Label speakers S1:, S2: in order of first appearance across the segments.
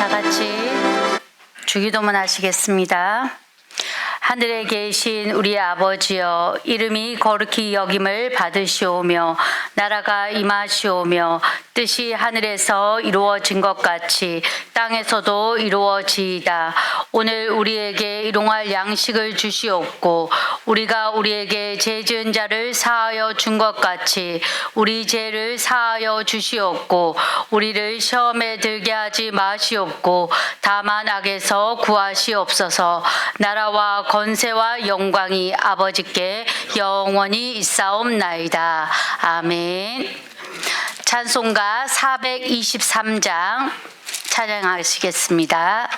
S1: 다 같이 주기도문 하시겠습니다. 하늘에 계신 우리 아버지여, 이름이 거룩히 여김을 받으시오며 나라가 임하시오며 뜻이 하늘에서 이루어진 것 같이 땅에서도 이루어지이다. 오늘 우리에게 일용할 양식을 주시옵고 우리가 우리에게 죄 지은 자를 사하여 준 것 같이 우리 죄를 사하여 주시옵고 우리를 시험에 들게 하지 마시옵고 다만 악에서 구하시옵소서. 나라와 권세와 영광이 아버지께 영원히 있사옵나이다. 아멘. 찬송가 423장 찬양하시겠습니다.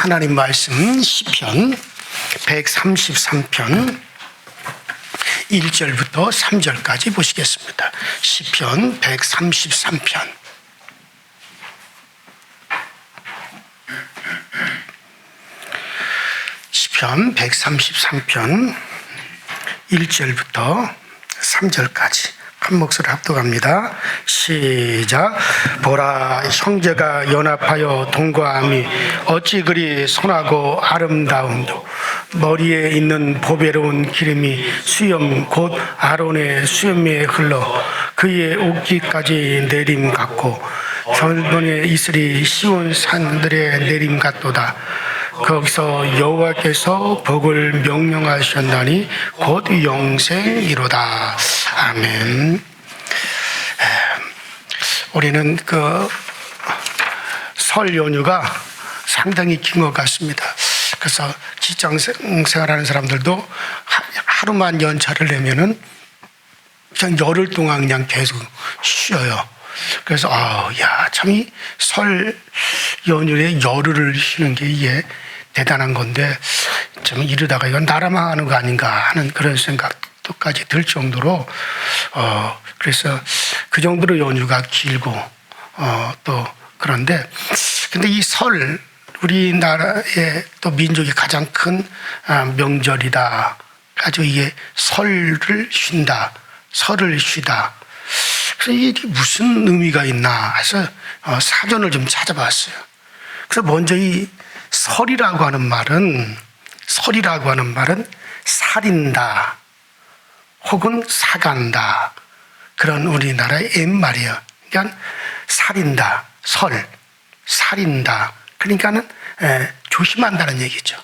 S2: 하나님 말씀 시편 133편 1절부터 3절까지 보시겠습니다. 시편 133편 시편 133편 1절부터 3절까지 한 목소리 합독합니다. 시작. 보라, 형제가 연합하여 동거함이 어찌 그리 선하고 아름다운도. 머리에 있는 보배로운 기름이 수염 곧 아론의 수염에 흘러 그의 옷깃까지 내림 같고 결번에 이슬이 시온 산들의 내림 같도다. 거기서 여호와께서 복을 명령하셨나니 곧 영생이로다. 아멘. 올해는 그 설 연휴가 상당히 긴 것 같습니다. 그래서 직장 생활하는 사람들도 하루만 연차를 내면은 그냥 열흘 동안 그냥 계속 쉬어요. 그래서 참 이 설 연휴에 열흘을 쉬는 게 이게 대단한 건데 좀 이러다가 이건 나라 망하는 거 아닌가 하는 그런 생각도까지 들 정도로 그래서 그 정도로 연휴가 길고 또 그런데 근데 이 설 우리나라의 또 민족의 가장 큰 명절이다. 가지고 이게 설을 쉰다. 설을 쉬다. 그래서 이게 무슨 의미가 있나 해서 사전을 좀 찾아봤어요. 그래서 먼저 이 설이라고 하는 말은 살인다 혹은 사간다 그런 우리나라의 옛말이에요. 그러니까 살인다, 살인다. 그러니까는 조심한다는 얘기죠.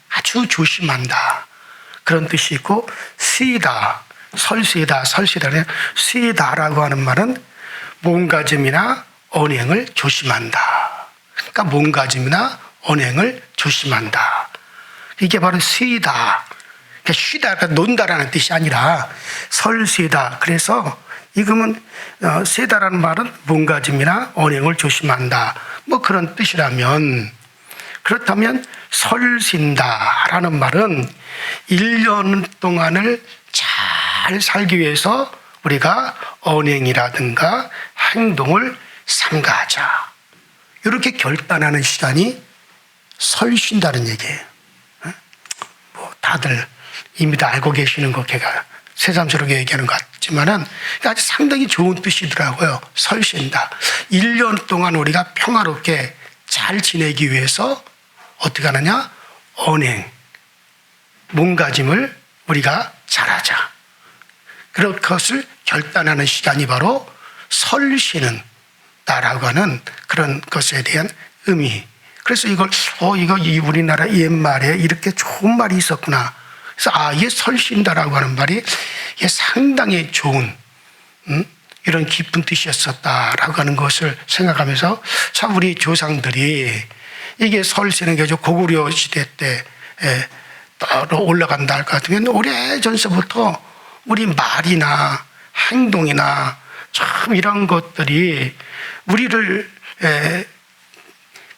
S2: 아주 조심한다 그런 뜻이 있고 쓰이다, 설쓰이다는 쓰이다라고 하는 말은 몸가짐이나 언행을 조심한다. 그러니까 몸가짐이나 언행을 조심한다. 이게 바로 쓰이다. 그러니까 쉬다, 그러니까 논다라는 뜻이 아니라 설쓰이다. 그래서 이금은 쓰이다라는 말은 몸가짐이나 언행을 조심한다. 뭐 그런 뜻이라면 그렇다면 설신다라는 말은 1년 동안을 잘 살기 위해서 우리가 언행이라든가 행동을 삼가하자. 이렇게 결단하는 시간이 설 쉰다는 얘기예요. 뭐 다들 이미 다 알고 계시는 거 제가 새삼스럽게 얘기하는 것 같지만은 아주 상당히 좋은 뜻이더라고요. 설 쉰다. 1년 동안 우리가 평화롭게 잘 지내기 위해서 어떻게 하느냐? 언행, 몸가짐을 우리가 잘하자. 그런 것을 결단하는 시간이 바로 설 쉬는 다라고 하는 그런 것에 대한 의미. 그래서 이거 이 우리나라 옛말에 이렇게 좋은 말이 있었구나. 그래서 이게 설 쉰다라고 하는 말이 이게 상당히 좋은 이런 깊은 뜻이었었다라고 하는 것을 생각하면서 참 우리 조상들이 이게 설 쉬는 게 고구려 시대 때 따로 올라간다 할 것 같으면 오래전서부터 우리 말이나 행동이나 참 이런 것들이 우리를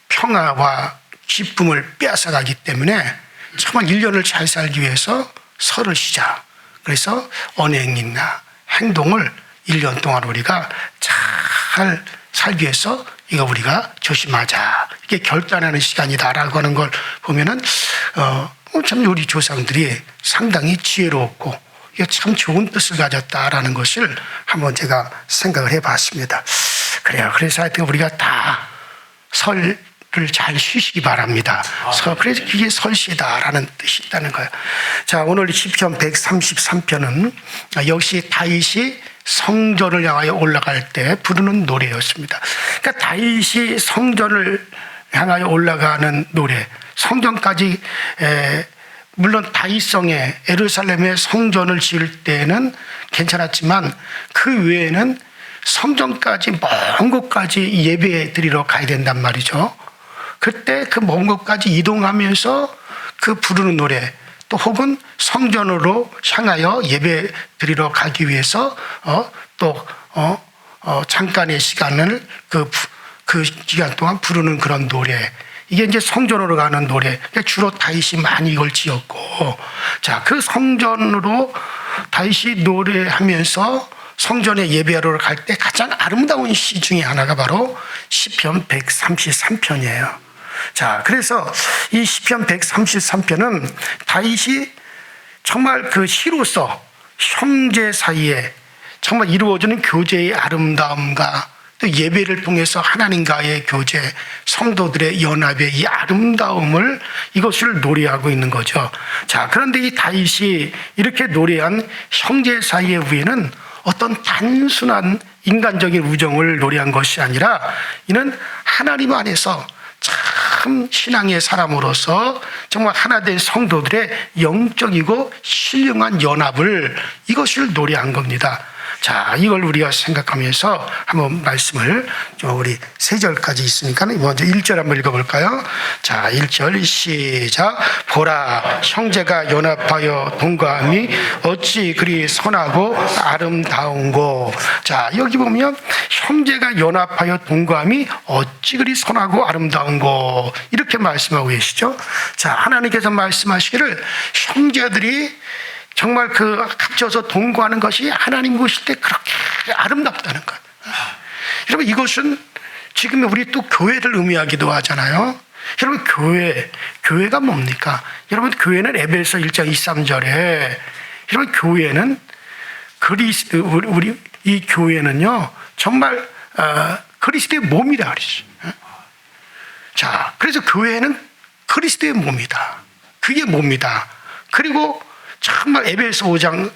S2: 평화와 기쁨을 빼앗아가기 때문에 정말 1년을 잘 살기 위해서 설을 쉬자. 그래서 언행이나 행동을 1년 동안 우리가 잘 살기 위해서 이거 우리가 조심하자. 이게 결단하는 시간이다라고 하는 걸 보면은 참 우리 조상들이 상당히 지혜롭고 이게 참 좋은 뜻을 가졌다라는 것을 한번 제가 생각을 해봤습니다. 그래요. 그래서 하여튼 우리가 다 설을 잘 쉬시기 바랍니다. 그래서 이게 설시다라는 뜻이 있다는 거예요. 자, 오늘 시편 133편은 역시 다윗이 성전을 향하여 올라갈 때 부르는 노래였습니다. 그러니까 다윗이 성전을 향하여 올라가는 노래, 성전까지 물론 다윗성에 예루살렘에 성전을 지을 때는 괜찮았지만 그 외에는 성전까지 먼 곳까지 예배 드리러 가야 된단 말이죠. 그때 그 먼 곳까지 이동하면서 그 부르는 노래 또 혹은 성전으로 향하여 예배 드리러 가기 위해서 잠깐의 시간을 그 기간 동안 부르는 그런 노래, 이게 이제 성전으로 가는 노래. 주로 다윗이 많이 이걸 지었고, 자, 그 성전으로 다윗이 노래하면서 성전에 예배하러 갈 때 가장 아름다운 시 중에 하나가 바로 시편 133편이에요. 자, 그래서 이 시편 133편은 다윗이 정말 그 시로서 형제 사이에 정말 이루어지는 교제의 아름다움과 또 예배를 통해서 하나님과의 교제, 성도들의 연합의 이 아름다움을 이것을 노래하고 있는 거죠. 자, 그런데 이 다윗이 이렇게 노래한 형제 사이의 우애는 어떤 단순한 인간적인 우정을 노래한 것이 아니라 이는 하나님 안에서 참 신앙의 사람으로서 정말 하나된 성도들의 영적이고 신령한 연합을 이것을 노래한 겁니다. 자, 이걸 우리가 생각하면서 한번 말씀을 우리 3절까지 있으니까 먼저 1절 한번 읽어볼까요? 자, 1절 시작. 보라, 형제가 연합하여 동거함이 어찌 그리 선하고 아름다운고. 자, 여기 보면 형제가 연합하여 동거함이 어찌 그리 선하고 아름다운고 이렇게 말씀하고 계시죠. 자, 하나님께서 말씀하시기를 형제들이 정말 그 합쳐서 동거하는 것이 하나님 보실 때 그렇게 아름답다는 것. 여러분, 이것은 지금 우리 또 교회를 의미하기도 하잖아요. 여러분, 교회가 뭡니까? 여러분, 교회는 에베소 1장 23절에 여러분, 교회는 우리 이 교회는요 정말 그리스도의 몸이라 그랬어요. 자, 그래서 교회는 그리스도의 몸이다. 그게 몸이다. 그리고 정말 에베소 5장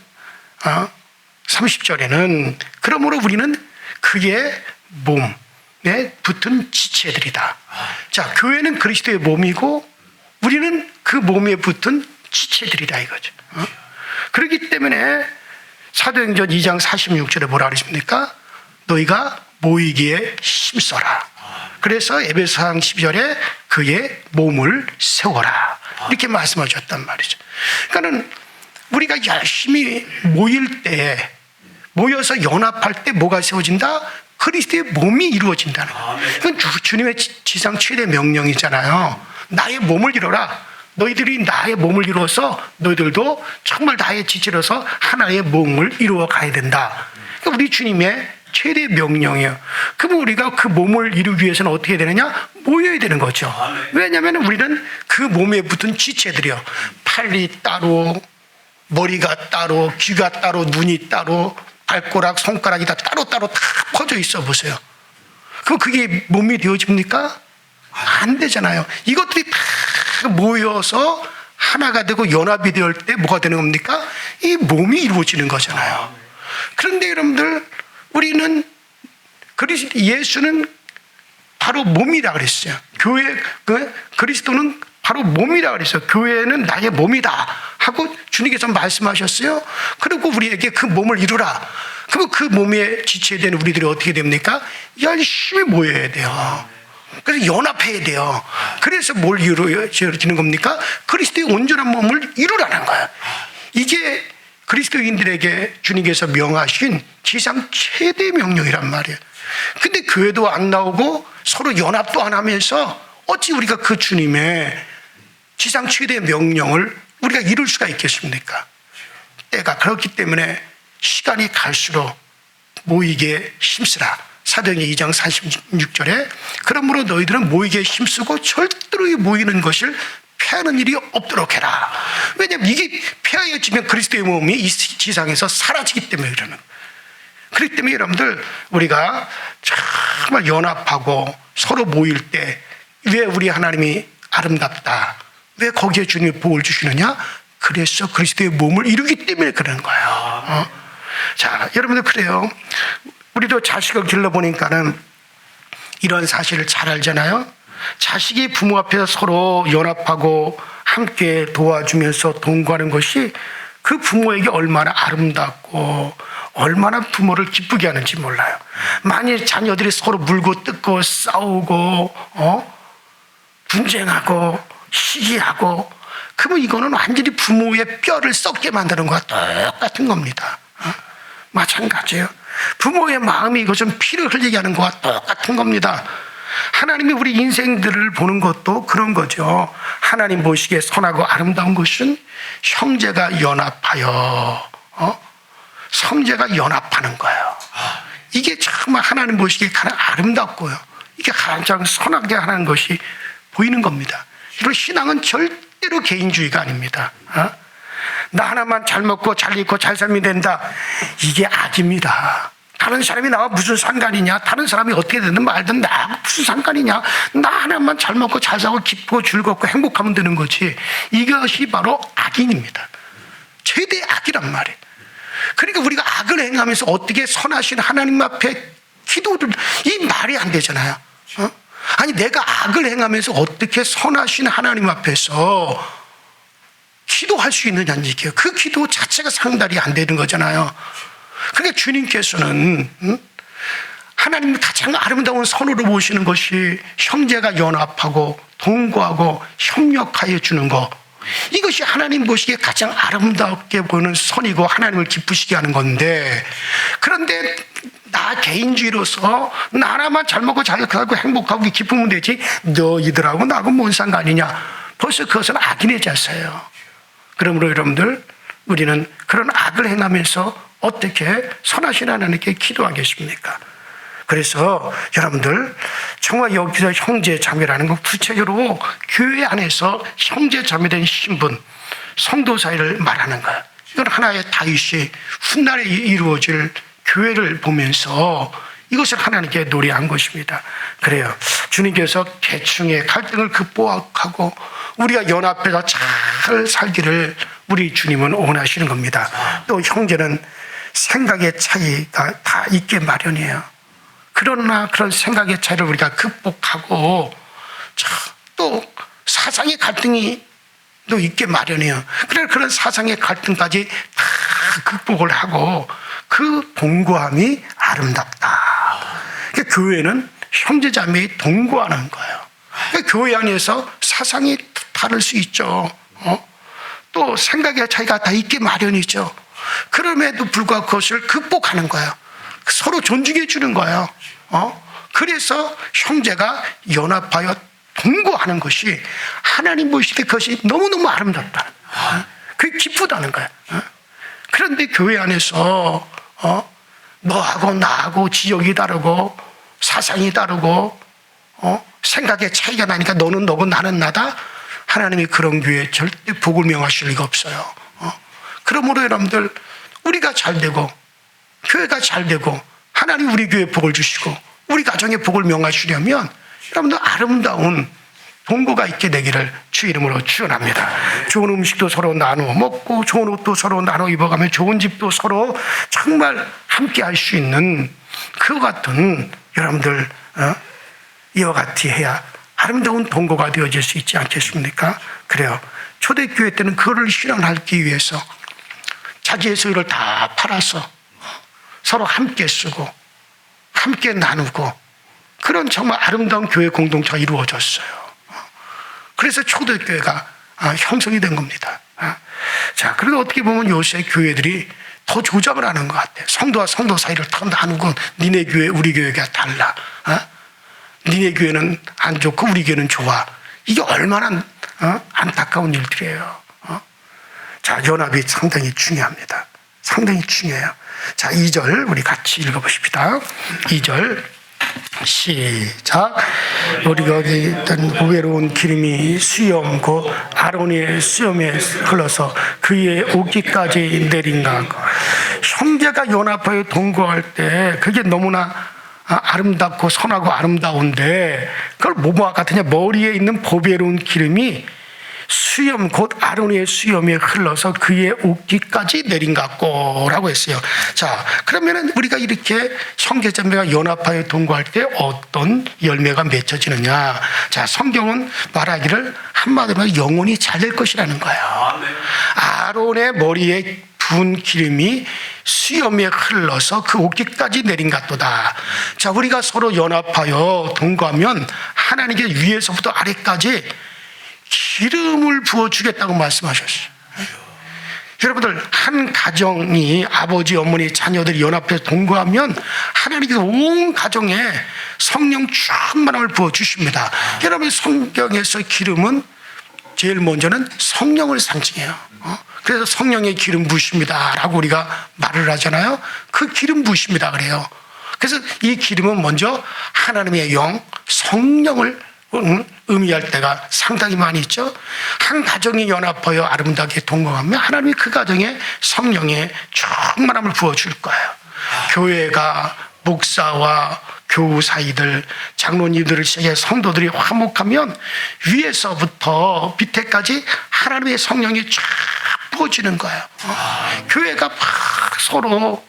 S2: 30절에는 그러므로 우리는 그의 몸에 붙은 지체들이다. 자, 교회는 그리스도의 몸이고 우리는 그 몸에 붙은 지체들이다 이거죠. 그렇기 때문에 사도행전 2장 46절에 뭐라 그러십니까? 너희가 모이기에 힘써라. 그래서 에베소상 12절에 그의 몸을 세워라. 이렇게 말씀하셨단 말이죠. 그러니까는 우리가 열심히 모일 때, 모여서 연합할 때 뭐가 세워진다? 그리스도의 몸이 이루어진다는 거예요. 이건 주님의 지상 최대 명령이잖아요. 나의 몸을 이뤄라. 너희들이 나의 몸을 이루어서 너희들도 정말 나의 지체로서 하나의 몸을 이루어 가야 된다. 그러니까 우리 주님의 최대 명령이에요. 그럼 우리가 그 몸을 이루기 위해서는 어떻게 되느냐? 모여야 되는 거죠. 왜냐하면 우리는 그 몸에 붙은 지체들이요. 팔이 따로, 머리가 따로, 귀가 따로, 눈이 따로, 발가락, 손가락이 다 따로따로 다 퍼져 있어 보세요. 그럼 그게 몸이 되어집니까? 안 되잖아요. 이것들이 다 모여서 하나가 되고 연합이 될 때 뭐가 되는 겁니까? 이 몸이 이루어지는 거잖아요. 그런데 여러분들, 우리는 예수는 바로 몸이라 그랬어요. 그리스도는 바로 몸이라 그랬어요. 교회는 나의 몸이다 하고 주님께서 말씀하셨어요. 그리고 우리에게 그 몸을 이루라. 그럼 그 몸에 지체된 우리들이 어떻게 됩니까? 열심히 모여야 돼요. 그래서 연합해야 돼요. 그래서 뭘 이루어지는 겁니까? 그리스도의 온전한 몸을 이루라는 거예요. 이게 그리스도인들에게 주님께서 명하신 지상 최대 명령이란 말이에요. 근데 교회도 안 나오고 서로 연합도 안 하면서 어찌 우리가 그 주님의 지상 최대 명령을 우리가 이룰 수가 있겠습니까? 때가 그렇기 때문에 시간이 갈수록 모이게 힘쓰라. 사도행전 2장 46절에 그러므로 너희들은 모이게 힘쓰고 절대로 모이는 것을 폐하는 일이 없도록 해라. 왜냐하면 이게 폐하여지면 그리스도의 몸이 이 지상에서 사라지기 때문에 그러는 거예요. 그렇기 때문에 여러분들, 우리가 정말 연합하고 서로 모일 때 왜 우리 하나님이 아름답다, 왜 거기에 주님이 복을 주시느냐? 그래서 그리스도의 몸을 이루기 때문에 그러는 거예요. 자, 여러분들, 그래요. 우리도 자식을 길러보니까는 이런 사실을 잘 알잖아요. 자식이 부모 앞에서 서로 연합하고 함께 도와주면서 동거하는 것이 그 부모에게 얼마나 아름답고 얼마나 부모를 기쁘게 하는지 몰라요. 만일 자녀들이 서로 물고 뜯고 싸우고 분쟁하고 시기하고, 그러면 이거는 완전히 부모의 뼈를 썩게 만드는 것과 똑같은 겁니다. 마찬가지예요. 부모의 마음이 이것은 피를 흘리게 하는 것과 똑같은 겁니다. 하나님이 우리 인생들을 보는 것도 그런 거죠. 하나님 보시기에 선하고 아름다운 것은 형제가 연합하여 형제가 연합하는 거예요. 이게 정말 하나님 보시기에 가장 아름답고요, 이게 가장 선하게 하는 것이 보이는 겁니다. 그리고 신앙은 절대로 개인주의가 아닙니다. 나 하나만 잘 먹고 잘 입고 잘 살면 된다, 이게 악입니다. 다른 사람이 나와 무슨 상관이냐, 다른 사람이 어떻게 되든 말든 나하고 무슨 상관이냐, 나 하나만 잘 먹고 잘 살고 기쁘고 즐겁고 행복하면 되는 거지. 이것이 바로 악인입니다. 최대 악이란 말이에요. 그러니까 우리가 악을 행하면서 어떻게 선하신 하나님 앞에 기도를, 이 말이 안 되잖아요. 아니, 내가 악을 행하면서 어떻게 선하신 하나님 앞에서 기도할 수 있느냐는 얘기예요. 그 기도 자체가 상달이 안 되는 거잖아요. 그러니까 주님께서는 하나님 가장 아름다운 선으로 보시는 것이 형제가 연합하고 동거하고 협력하여 주는 것. 이것이 하나님 보시기에 가장 아름답게 보이는 선이고 하나님을 기쁘시게 하는 건데, 그런데 나 개인주의로서 나 하나만 잘 먹고 잘 살고 행복하고 기쁘면 되지 너희들하고 나하고 뭔 상관이냐. 벌써 그것은 악인의 자세예요. 그러므로 여러분들, 우리는 그런 악을 행하면서 어떻게 선하신 하나님께 기도하겠습니까? 그래서 여러분들, 정말 여기서 형제 자매라는 건 구체적으로 교회 안에서 형제 자매된 신분, 성도 사이를 말하는 거예요. 이건 하나의 다윗이 훗날에 이루어질 교회를 보면서 이것을 하나님께 노래한 것입니다. 그래요. 주님께서 계층의 갈등을 극복하고 우리가 연합해서 잘 살기를 우리 주님은 원하시는 겁니다. 또 형제는 생각의 차이가 다 있게 마련이에요. 그러나 그런 생각의 차이를 우리가 극복하고 또 사상의 갈등이 또 있게 마련이에요. 그래 그런 사상의 갈등까지 다 극복을 하고 그 동거함이 아름답다. 그러니까 교회는 형제자매의 동거하는 거예요. 그러니까 교회 안에서 사상이 다를 수 있죠. 또 생각의 차이가 다 있게 마련이죠. 그럼에도 불구하고 그것을 극복하는 거예요. 서로 존중해 주는 거예요. 그래서 형제가 연합하여 동거하는 것이 하나님 보시기에 그것이 너무너무 아름답다. 그게 기쁘다는 거예요. 그런데 교회 안에서 너하고 나하고 지역이 다르고 사상이 다르고 생각의 차이가 나니까 너는 너고 나는 나다. 하나님이 그런 교회에 절대 복을 명하실 리가 없어요. 그러므로 여러분들, 우리가 잘 되고 교회가 잘 되고 하나님 우리 교회에 복을 주시고 우리 가정에 복을 명하시려면 여러분들 아름다운 동거가 있게 되기를 주 이름으로 축원합니다. 좋은 음식도 서로 나누어 먹고 좋은 옷도 서로 나누어 입어가며 좋은 집도 서로 정말 함께 할 수 있는 그와 같은 여러분들 이와 같이 해야 아름다운 동거가 되어질 수 있지 않겠습니까? 그래요. 초대교회 때는 그거를 실현하기 위해서 자기의 소유를 다 팔아서 서로 함께 쓰고 함께 나누고 그런 정말 아름다운 교회 공동체가 이루어졌어요. 그래서 초대교회가 형성이 된 겁니다. 자, 그래도 어떻게 보면 요새 교회들이 더 조작을 하는 것 같아요. 성도와 성도 사이를 다 나누고 니네 교회, 우리 교회가 달라. 니네 교회는 안 좋고 우리 교회는 좋아. 이게 얼마나 안타까운 일들이에요. 자, 연합이 상당히 중요합니다. 상당히 중요해요. 자, 2절 우리 같이 읽어보십시다. 2절 시작. 우리 거기 있던 보배로운 기름이 수염 곧 아론의 수염에 흘러서 그의 옷깃까지 내린가. 형제가 연합하여 동거할 때 그게 너무나 아름답고 선하고 아름다운데 그걸 뭐와 같으냐. 머리에 있는 보배로운 기름이 수염 곧 아론의 수염에 흘러서 그의 옷깃까지 내린 것 같고라고 했어요. 자, 그러면은 우리가 이렇게 형제자매가 연합하여 동거할 때 어떤 열매가 맺혀지느냐. 자, 성경은 말하기를 한마디로 영혼이 잘 될 것이라는 거예요. 아론의 머리에 부은 기름이 수염에 흘러서 그 옷깃까지 내린 같도다. 자, 우리가 서로 연합하여 동거하면 하나님께 위에서부터 아래까지 기름을 부어주겠다고 말씀하셨어요. 여러분들, 한 가정이 아버지, 어머니, 자녀들이 연합해서 동거하면 하나님께서 온 가정에 성령 충만함을 부어주십니다. 여러분, 성경에서 기름은 제일 먼저는 성령을 상징해요. 그래서 성령의 기름 부으십니다 라고 우리가 말을 하잖아요. 그 기름 부으십니다 그래요. 그래서 이 기름은 먼저 하나님의 영, 성령을 의미할 때가 상당히 많이 있죠. 한 가정이 연합하여 아름답게 동거하면 하나님이 그 가정에 성령의 충만함을 부어줄 거예요. 교회가 목사와 교우 사이들, 장로님들을 시작해 성도들이 화목하면 위에서부터 밑에까지 하나님의 성령이 쫙 부어지는 거예요. 교회가 막 서로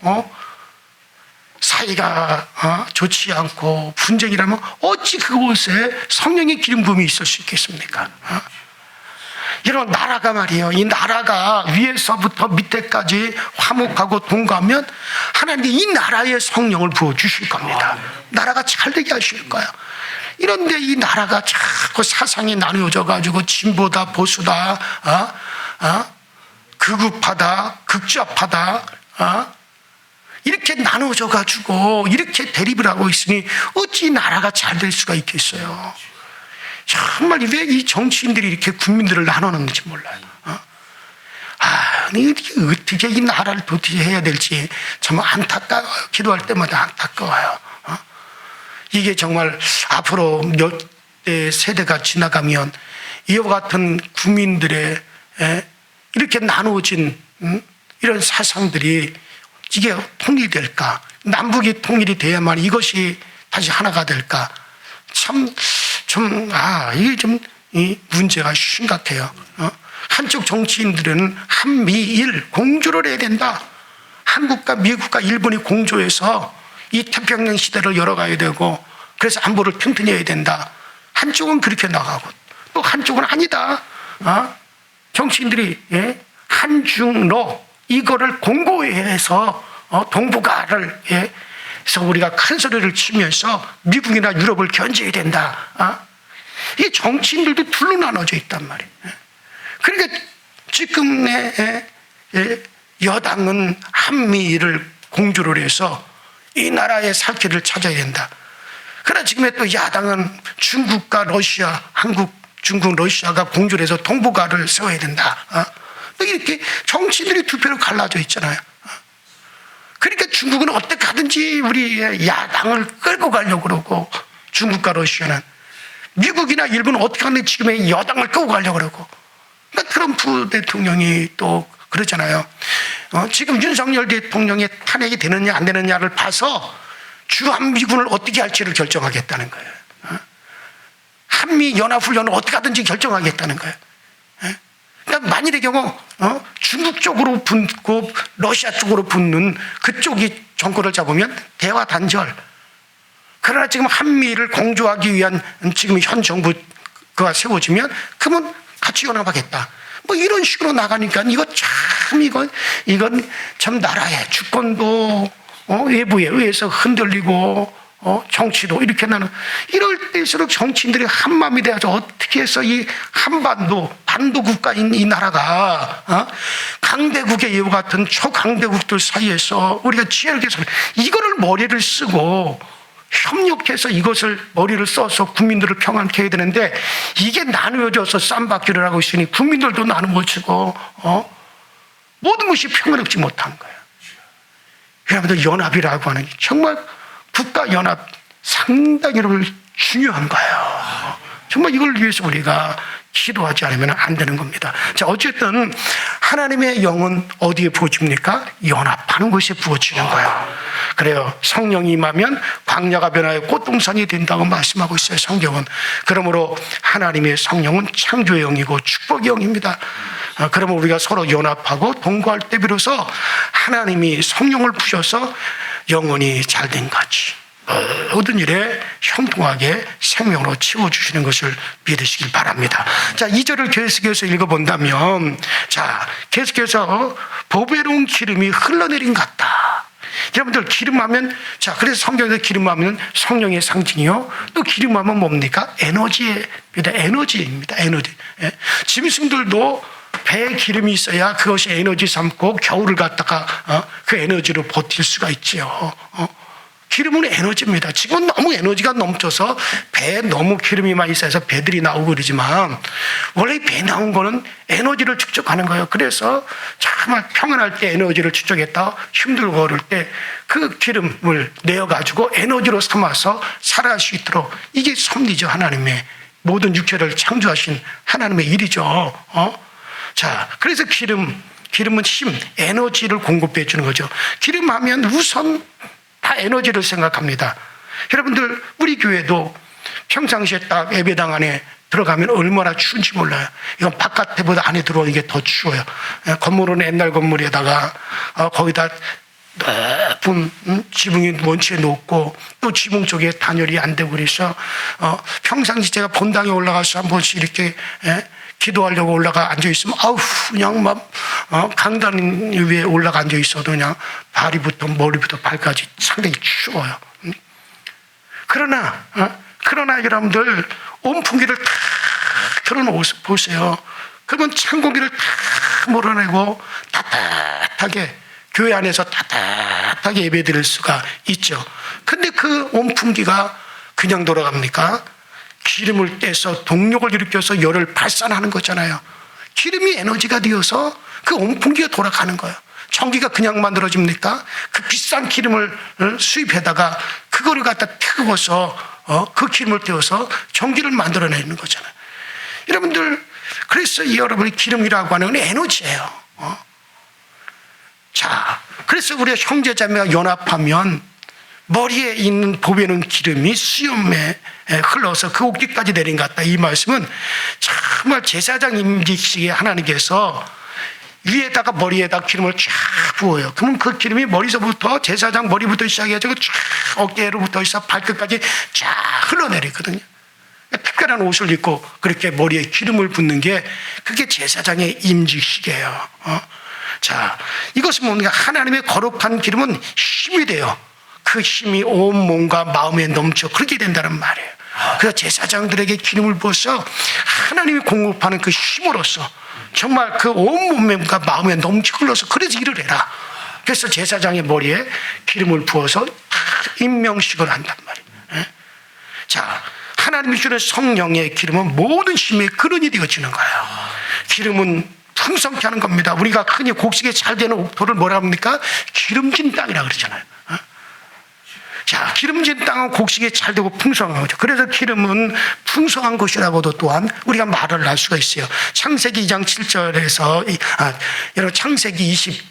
S2: 사이가 좋지 않고 분쟁이라면 어찌 그곳에 성령의 기름 부음이 있을 수 있겠습니까? 이런 나라가 말이에요. 이 나라가 위에서부터 밑에까지 화목하고 동거하면 하나님이 이 나라에 성령을 부어주실 겁니다. 나라가 잘되게 하실 거예요. 이런데 이 나라가 자꾸 사상이 나누어져 가지고 진보다 보수다, 극우파다, 극좌파다, 이렇게 나누어져 가지고 이렇게 대립을 하고 있으니 어찌 이 나라가 잘 될 수가 있겠어요. 정말 왜 이 정치인들이 이렇게 국민들을 나누는지 몰라요. 어떻게 이 나라를 도대체 해야 될지 참 안타까워요. 기도할 때마다 안타까워요. 이게 정말 앞으로 몇 대 세대가 지나가면 이와 같은 국민들의 이렇게 나누어진 이런 사상들이 이게 통일될까? 남북이 통일이 돼야만 이것이 다시 하나가 될까? 이게 좀 이 문제가 심각해요. 한쪽 정치인들은 한미일 공조를 해야 된다. 한국과 미국과 일본이 공조해서 이 태평양 시대를 열어가야 되고 그래서 안보를 튼튼히 해야 된다. 한쪽은 그렇게 나가고 또 한쪽은 아니다. 정치인들이 한중로 이거를 공고해서 동북아를 그래서 우리가 큰 소리를 치면서 미국이나 유럽을 견제해야 된다. 이 정치인들도 둘로 나눠져 있단 말이에요. 그러니까 지금 여당은 한미를 공조를 해서 이 나라의 살 길을 찾아야 된다. 그러나 지금의 또 야당은 중국과 러시아, 한국, 중국, 러시아가 공조를 해서 동북아를 세워야 된다. 또 이렇게 정치인들이 두 표로 갈라져 있잖아요. 그러니까 중국은 어떻게 하든지 우리 야당을 끌고 가려고 그러고 중국과 러시아는 미국이나 일본은 어떻게 하든지 지금의 여당을 끌고 가려고 그러고 그러니까 트럼프 대통령이 또 그러잖아요. 지금 윤석열 대통령의 탄핵이 되느냐 안 되느냐를 봐서 주한미군을 어떻게 할지를 결정하겠다는 거예요. 한미연합훈련을 어떻게 하든지 결정하겠다는 거예요. 그러니까 만일의 경우 중국 쪽으로 붙고 러시아 쪽으로 붙는 그쪽이 정권을 잡으면 대화 단절. 그러나 지금 한미를 공조하기 위한 지금 현 정부가 세워지면 그러면 같이 연합하겠다. 뭐 이런 식으로 나가니까 이건 참 나라의 주권도 외부에 의해서 흔들리고 정치도 이렇게 나는 이럴 때일수록 정치인들이 한마음이 돼서 어떻게 해서 이 한반도 반도 국가인 이 나라가 강대국의 이와 같은 초강대국들 사이에서 우리가 지혜를 계산 이거를 머리를 쓰고 협력해서 이것을 머리를 써서 국민들을 평안케 해야 되는데 이게 나누어져서 쌈박질을 하고 있으니 국민들도 나누어지고 모든 것이 평화롭지 못한 거예요. 여러분들 연합이라고 하는 게 정말 국가연합 상당히 중요한 거예요. 정말 이걸 위해서 우리가 기도하지 않으면 안 되는 겁니다. 자, 어쨌든 하나님의 영은 어디에 부어집니까? 연합하는 것에 부어지는 거예요. 그래요. 성령이 임하면 광야가 변하여 꽃동산이 된다고 말씀하고 있어요. 성경은. 그러므로 하나님의 성령은 창조의 영이고 축복의 영입니다. 그러면 우리가 서로 연합하고 동거할 때 비로소 하나님이 성령을 부셔서 영혼이 잘된 같이 모든 일에 형통하게 생명으로 채워주시는 것을 믿으시길 바랍니다. 자, 2절을 계속해서 읽어본다면, 자, 계속해서 보배로운 기름이 흘러내린 것 같다. 여러분들 기름하면, 자, 그래서 성경에서 기름하면 성령의 상징이요. 또 기름하면 뭡니까? 에너지입니다. 에너지입니다. 에너지. 짐승들도 배에 기름이 있어야 그것이 에너지 삼고 겨울을 갖다가 그 에너지로 버틸 수가 있지요. 기름은 에너지입니다. 지금 너무 에너지가 넘쳐서 배에 너무 기름이 많이 쌓여서 배들이 나오고 그러지만 원래 배에 나온 거는 에너지를 축적하는 거예요. 그래서 정말 평안할 때 에너지를 축적했다 힘들고 걸을 때 그 기름을 내어가지고 에너지로 삼아서 살아갈 수 있도록 이게 섭리죠. 하나님의 모든 육체를 창조하신 하나님의 일이죠. 자, 그래서 기름은 힘, 에너지를 공급해 주는 거죠. 기름하면 우선 다 에너지를 생각합니다. 여러분들 우리 교회도 평상시에 딱 예배당 안에 들어가면 얼마나 추운지 몰라요. 이건 바깥에보다 안에 들어오는 게 더 추워요. 건물은 옛날 건물에다가 거기다 높은 지붕이 원치에 높고 또 지붕 쪽에 단열이 안 되고 그래서 평상시 제가 본당에 올라가서 한 번씩 이렇게 기도하려고 올라가 앉아 있으면 아우 그냥 막 강단 위에 올라가 앉아 있어도 그냥 다리부터 머리부터 발까지 상당히 추워요. 그러나 여러분들 온풍기를 탁 틀어보세요. 그러면 찬 공기를 탁 몰아내고 따뜻하게 교회 안에서 따뜻하게 예배드릴 수가 있죠. 근데 그 온풍기가 그냥 돌아갑니까? 기름을 떼서 동력을 일으켜서 열을 발산하는 거잖아요. 기름이 에너지가 되어서 그 온풍기가 돌아가는 거예요. 전기가 그냥 만들어집니까? 그 비싼 기름을 수입해다가 그거를 갖다 태워서 그 기름을 태워서 전기를 만들어내는 거잖아요. 여러분들, 그래서 여러분이 기름이라고 하는 건 에너지예요. 자, 그래서 우리가 형제자매가 연합하면 머리에 있는 보배는 기름이 수염에 흘러서 그 옥기까지 내린 것 같다. 이 말씀은 정말 제사장 임직식에 하나님께서 위에다가 머리에다 기름을 쫙 부어요. 그러면 그 기름이 머리서부터 제사장 머리부터 시작해가지고 쫙 어깨로부터 시작 발끝까지 쫙 흘러내리거든요. 특별한 옷을 입고 그렇게 머리에 기름을 붓는 게 그게 제사장의 임직식이에요. 자, 이것은 뭔가 하나님의 거룩한 기름은 힘이 돼요. 그 힘이 온 몸과 마음에 넘쳐 그렇게 된다는 말이에요. 그래서 제사장들에게 기름을 부어서 하나님이 공급하는 그 힘으로써 정말 그 온 몸과 마음에 넘쳐 흘러서 그래서 일을 해라. 그래서 제사장의 머리에 기름을 부어서 임명식을 한단 말이에요. 자, 하나님이 주는 성령의 기름은 모든 힘의 근원이 되어지는 거예요. 기름은 풍성케 하는 겁니다. 우리가 흔히 곡식에 잘 되는 옥토를 뭐라 합니까? 기름진 땅이라고 그러잖아요. 자, 기름진 땅은 곡식이 잘 되고 풍성한 거죠. 그래서 기름은 풍성한 것이라고도 또한 우리가 말을 할 수가 있어요. 창세기 2장 7절에서 여러분 창세기 20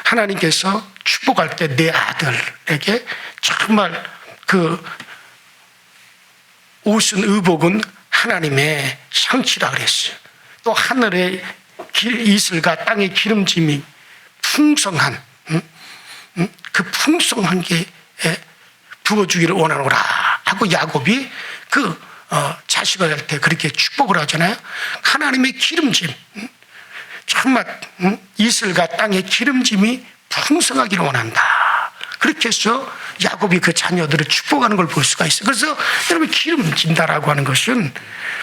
S2: 하나님께서 축복할 때 내 아들에게 정말 그 옷은 의복은 하나님의 상치라 그랬어요. 또 하늘의 이슬과 땅의 기름짐이 풍성한 그 풍성한 게 부어주기를 원하노라 하고 야곱이 그 자식을 할 때 그렇게 축복을 하잖아요. 하나님의 기름짐, 정말 이슬과 땅의 기름짐이 풍성하기를 원한다. 그렇게 해서 야곱이 그 자녀들을 축복하는 걸 볼 수가 있어요. 그래서 여러분 기름진다라고 하는 것은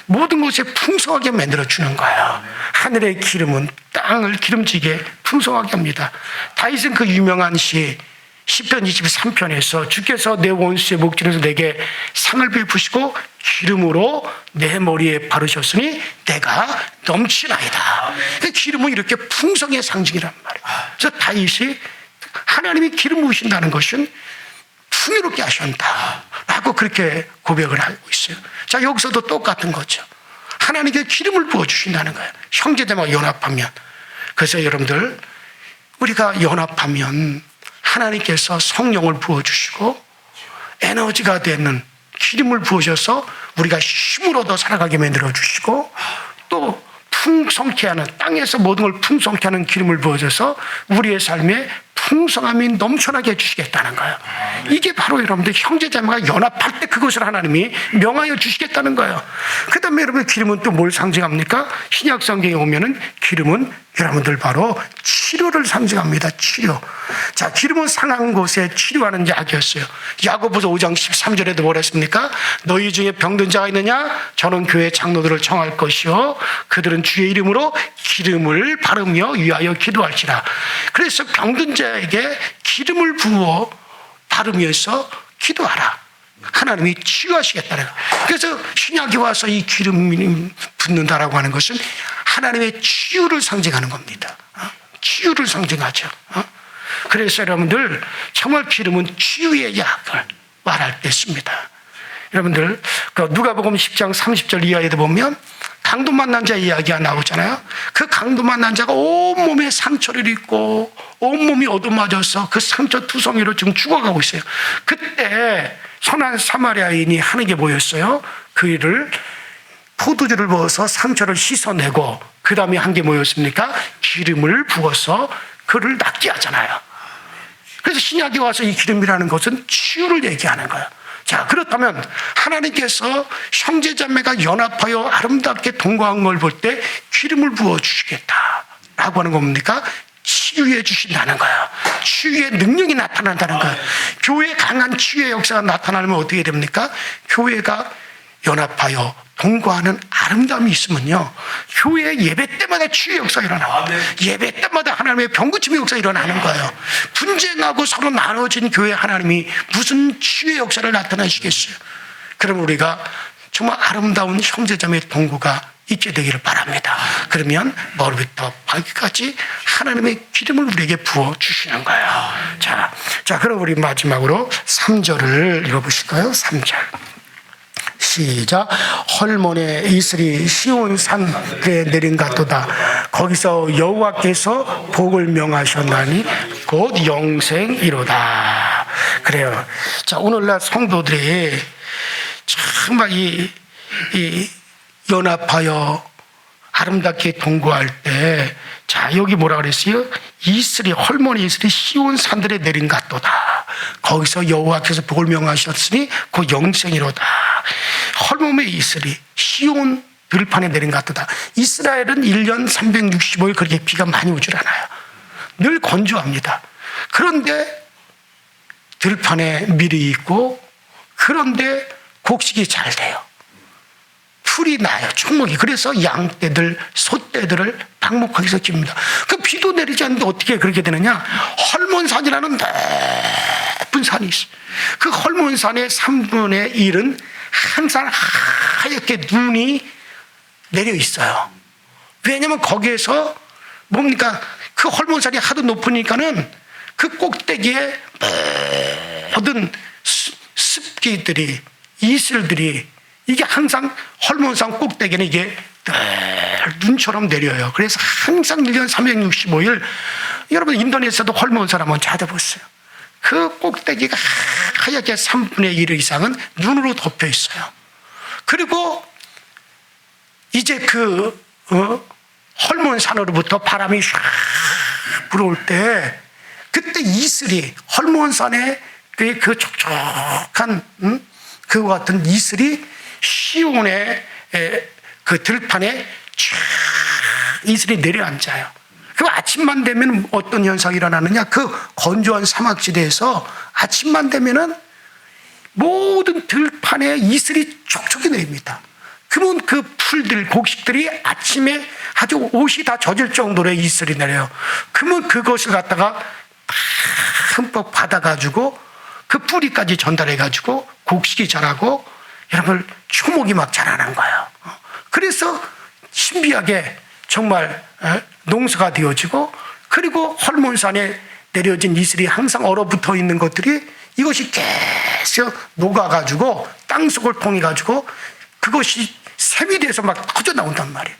S2: 모든 것에 풍성하게 만들어주는 거예요. 하늘의 기름은 땅을 기름지게 풍성하게 합니다. 다윗은 그 유명한 시편 23편에서 주께서 내 원수의 목전에서 내게 상을 베푸시고 기름으로 내 머리에 바르셨으니 내가 넘치나이다. 기름은 이렇게 풍성의 상징이란 말이에요. 그래서 다윗이 하나님이 기름 부으신다는 것은 풍요롭게 하신다라고 그렇게 고백을 하고 있어요. 자, 여기서도 똑같은 거죠. 하나님께 기름을 부어주신다는 거예요. 형제자매가 연합하면. 그래서 여러분들 우리가 연합하면 하나님께서 성령을 부어주시고 에너지가 되는 기름을 부으셔서 우리가 힘으로 더 살아가게 만들어주시고 또 풍성케 하는 땅에서 모든 걸 풍성케 하는 기름을 부어줘서 우리의 삶에 풍성함이 넘쳐나게 해주시겠다는 거예요. 이게 바로 여러분들 형제자매가 연합할 때 그것을 하나님이 명하여 주시겠다는 거예요. 그 다음에 여러분 기름은 또 뭘 상징합니까? 신약 성경에 오면은 기름은 여러분들 바로 치료를 상징합니다. 치료. 자, 기름은 상한 곳에 치료하는 약이었어요. 야고보서 5장 13절에도 뭐라 했습니까? 너희 중에 병든 자가 있느냐? 저는 교회 장로들을 청할 것이요 그들은 주의 이름으로 기름을 바르며 위하여 기도할지라. 그래서 병든 자에게 기름을 부어 바르면서 기도하라. 하나님이 치유하시겠다는 거예요. 그래서 신약에 와서 이 기름이 붓는다라고 하는 것은 하나님의 치유를 상징하는 겁니다. 치유를 상징하죠. 그래서 여러분들 정말 기름은 치유의 약을 말할 때 씁니다. 여러분들 누가복음 10장 30절 이하에도 보면 강도 만난 자 이야기가 나오잖아요. 그 강도 만난 자가 온몸에 상처를 입고 온몸이 얻어맞아서 그 상처 투성이로 지금 죽어가고 있어요. 그때 선한 사마리아인이 하는 게 뭐였어요? 그 일을 포도주를 부어서 상처를 씻어내고 그 다음에 한 게 뭐였습니까? 기름을 부어서 그를 낫게 하잖아요. 그래서 신약에 와서 이 기름이라는 것은 치유를 얘기하는 거예요. 자, 그렇다면 하나님께서 형제자매가 연합하여 아름답게 동거한 걸 볼 때 기름을 부어주시겠다라고 하는 겁니까? 치유해 주신다는 거예요. 치유의 능력이 나타난다는 거예요. 교회에 강한 치유의 역사가 나타나면 어떻게 됩니까? 교회가 연합하여 동거하는 아름다움이 있으면요, 교회 예배 때마다 치유의 역사가 일어나요. 예배 때마다 하나님의 병고침의 역사가 일어나는 거예요. 분쟁하고 서로 나눠진 교회 하나님이 무슨 치유의 역사를 나타내시겠어요? 그럼 우리가 정말 아름다운 형제자매의 동거가 있게 되기를 바랍니다. 그러면 머리부터 발끝까지 하나님의 기름을 우리에게 부어 주시는 거예요. 자, 그럼 우리 마지막으로 3절을 읽어보실까요? 3절. 시작. 헐몬의 이슬이 시온 산에 내린 같도다. 거기서 여호와께서 복을 명하셨나니 곧 영생이로다. 그래요. 자, 오늘날 성도들이 정말 이 연합하여 아름답게 동거할 때, 자, 여기 뭐라 그랬어요? 이슬이, 헐몬의 이슬이 시온 산들에 내린 같도다. 거기서 여호와께서 복을 명하셨으니 곧 영생이로다. 헐몬의 이슬이 시온 들판에 내린 같도다. 이스라엘은 1년 365일 그렇게 비가 많이 오질 않아요. 늘 건조합니다. 그런데 들판에 밀이 있고, 그런데 곡식이 잘 돼요. 풀이 나요, 총목이. 그래서 양떼들, 소떼들을 방목하기 위해서 깁니다. 그 비도 내리지 않는데 어떻게 그렇게 되느냐? 헐몬산이라는 높은 산이 있어요. 그 헐몬산의 3분의 1은 항상 하얗게 눈이 내려 있어요. 왜냐하면 거기에서 뭡니까? 그 헐몬산이 하도 높으니까는 그 꼭대기에 모든 습기들이, 이슬들이, 이게 항상 헐몬산 꼭대기는 이게 눈처럼 내려요. 그래서 항상 1년 365일, 여러분 인도네시아도 헐몬산 한번 찾아보세요. 그 꼭대기가 하얗게 3분의 1 이상은 눈으로 덮여 있어요. 그리고 이제 그 헐몬산으로부터 바람이 샥 불어올 때, 그때 이슬이, 헐몬산의 그 촉촉한 그와 같은 이슬이 시온의 그 들판에 쫙 이슬이 내려앉아요. 그 아침만 되면 어떤 현상이 일어나느냐? 그 건조한 사막지대에서 아침만 되면은 모든 들판에 이슬이 촉촉히 내립니다. 그러면 그 풀들, 곡식들이 아침에 아주 옷이 다 젖을 정도로 이슬이 내려요. 그러면 그것을 갖다가 흠뻑 받아가지고 그 뿌리까지 전달해가지고 곡식이 자라고, 여러분 초목이 막 자라는 거예요. 그래서 신비하게 정말 농사가 되어지고, 그리고 헐몬산에 내려진 이슬이 항상 얼어붙어 있는 것들이, 이것이 계속 녹아가지고 땅속을 통해가지고 그것이 샘이 돼서 막 터져 나온단 말이에요.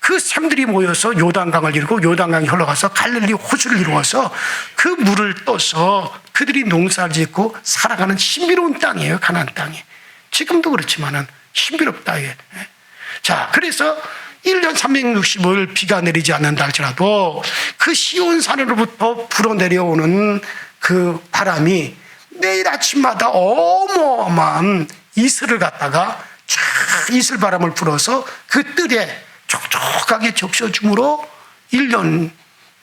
S2: 그 샘들이 모여서 요단강을 이루고, 요단강이 흘러가서 갈릴리 호수를 이루어서 그 물을 떠서 그들이 농사를 짓고 살아가는 신비로운 땅이에요. 가나안 땅이. 지금도 그렇지만은 신비롭다. 자, 그래서 1년 365일 비가 내리지 않는다 할지라도 그 시온산으로부터 불어내려오는 그 바람이 매일 아침마다 어마어마한 이슬을 갖다가 쫙 이슬바람을 불어서 그 뜰에 촉촉하게 적셔줌으로 1년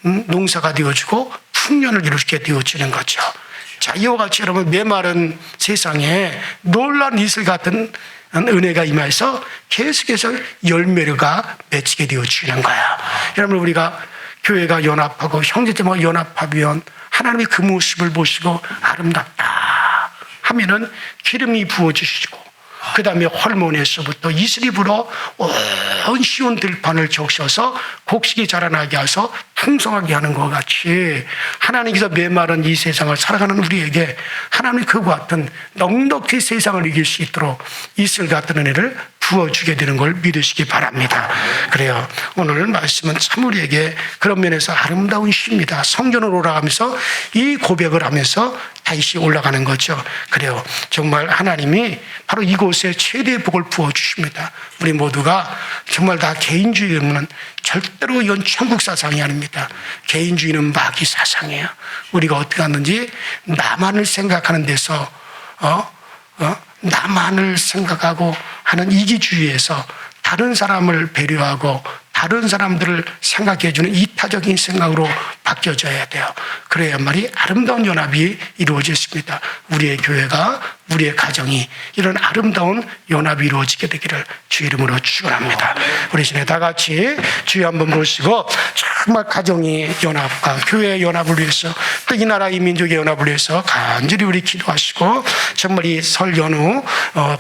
S2: 농사가 되어지고 풍년을 이루게 되어지는 거죠. 자, 이와 같이 여러분 메마른 세상에 놀라운 이슬 같은 은혜가 임해서 계속해서 열매가 맺히게 되어지는 거야. 여러분, 우리가 교회가 연합하고 형제자매가 연합하면 하나님이 그 모습을 보시고 아름답다 하면은 기름이 부어주시고, 그 다음에 헐몬에서부터 이슬이 불어 온 시온 들판을 적셔서 곡식이 자라나게 해서 풍성하게 하는 것 같이, 하나님께서 메마른 이 세상을 살아가는 우리에게 하나님이 그와 같은 넉넉히 세상을 이길 수 있도록 이슬 같은 은혜를 부어주게 되는 걸 믿으시기 바랍니다. 그래요. 오늘 말씀은 참 우리에게 그런 면에서 아름다운 시입니다. 성전으로 올라가면서 이 고백을 하면서 다시 올라가는 거죠. 그래요. 정말 하나님이 바로 이곳에 최대의 복을 부어주십니다. 우리 모두가 정말 다 개인주의는 절대로 이건 천국 사상이 아닙니다. 개인주의는 마귀 사상이에요. 우리가 어떻게 하는지 나만을 생각하는 데서 나만을 생각하고 하는 이기주의에서 다른 사람을 배려하고 다른 사람들을 생각해주는 이타적인 생각으로 바뀌어져야 돼요. 그래야말이 아름다운 연합이 이루어졌습니다. 우리의 교회가, 우리의 가정이 이런 아름다운 연합이 이루어지게 되기를 주 이름으로 축원합니다. 우리 시내 다 같이 주여 한번 모시고 정말 가정의 연합과 교회의 연합을 위해서 또 이 나라 이 민족의 연합을 위해서 간절히 우리 기도하시고 정말 이 설 연휴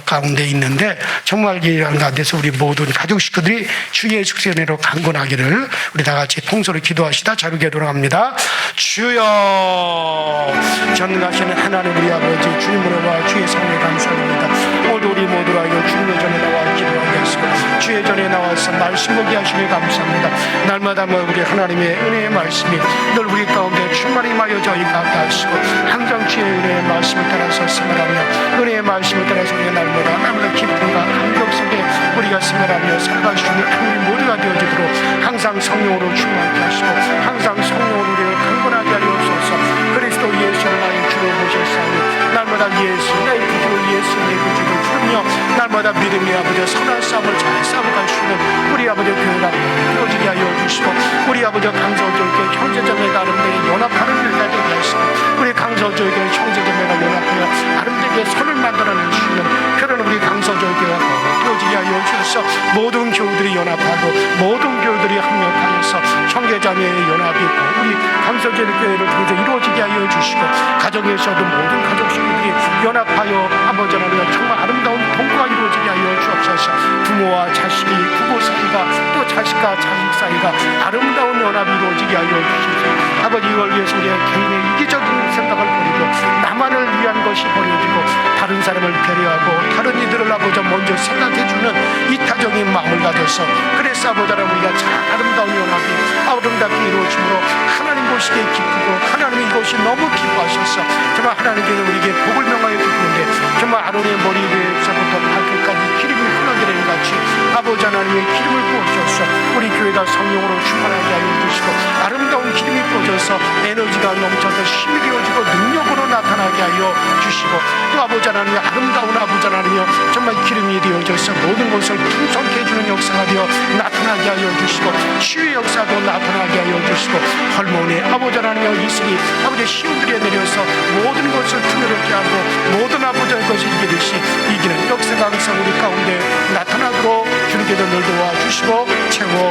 S2: 가운데 있는데 정말 이런 가운데서 우리 모든 가족 식구들이 주 예수 그리스도의 은혜로 강건하기를 우리 다 같이 통소로 기도하시다 자유게 돌아갑니다. 주여 전능하시는 하나님 우리 아버지 주님으로 와 주의 성령에 감사합니다. 오늘도 우리 모두가 이거 주님의 전에 나와 기도하게 하시고 주의 전에 나와서 말씀 보게 하시니 감사합니다. 날마다 우리 하나님의 은혜의 말씀이 늘 우리 가운데 충만히 임하여 저희 가게 하시고 항상 주의 은혜의 말씀을 따라서 생활하며 은혜의 말씀을 따라서 우리가 날마다 기쁨과 감격 속에 우리가 생활하며 살아갈 수 있는 하나님 모두가 되어지도록 항상 성령으로 충만하게 하시고 항상 성령으로 우리를 강건하게 하여 주옵소서. 그리스도 예수를 나의 주로 모셨사오니 날마다 예수 내 구주 예수 내 구주를 부르며 날마다 믿음의 아버지 선한 싸움을 잘 싸워갈 수 있는 우리 아버지 교회가 되어지게 하여 주시고 우리 아버지 강서교회 형제자매가 아름다게 연합하는 일가 되게 하시고 우리 강서교회 형제자매가 연합하여 아름다게 선을 만들어낼 수 있는 그런 우리 강서교회가 되어지게 하여 주셔서 모든 교우들이 연합하고 모든 교우들이 합력하여서 형제자매의 연합이 있고 우리 강서교회를 통해서 이루어지게 하여 주시고 가정에서도 모든 가족 식구들이 연합하여 아버지 하나님 정말 아름다운 동거가 이루어지게 하여 주옵소서. 부모와 자식이 부부 사이가 또 자식과 자식 사이가 아름다운 연합이 이루어지게 하여 주시옵소서. 아버지 이걸 위해서 우리가 개인의 이기적인 생각을 버리고 나만을 위한 것이 버려지고 다른 사람을 배려하고 다른 이들을 아버지 먼저 생각해주는 이타적인 마음을 가져서 그래서 아버지 하나님 우리가 참 아름다운 연합이 아름답게 이루어짐으로 하나님 보시기에 기쁘고 하나님 이것이 너무 기뻐하셔서 정말 하나님께서 우리에게 복을 명하여 주시는데 정말 아론의 머리 위에서부터 발끝까지 기름이 흘러내리는 같이 아버지 하나님의 기름을 부어주셔서 우리 교회가 성령으로 충만하게 하여 주시고 아름다운 기름이 부어져서 에너지가 넘쳐서 힘이 되어지고 능력으로 나타나게 하여 주시고 또 아버지 하나님의 아름다운 아버지 하나님이여 정말 기름이 되어져서 모든 것을 풍성케 해주는 역사가 되어 나타나게 하여 주시고 치유의 역사도 나타나게 하여 주시고 헐모니 아버지 하나님이여 이슬이 아버지 시온들에 내려서 모든 것을 풍요롭게 하고 모든 아버지의 것을 이기듯이 이기는 역사가 항상 우리 가운데 나타나도록 주님께서 늘 도와주시고 채워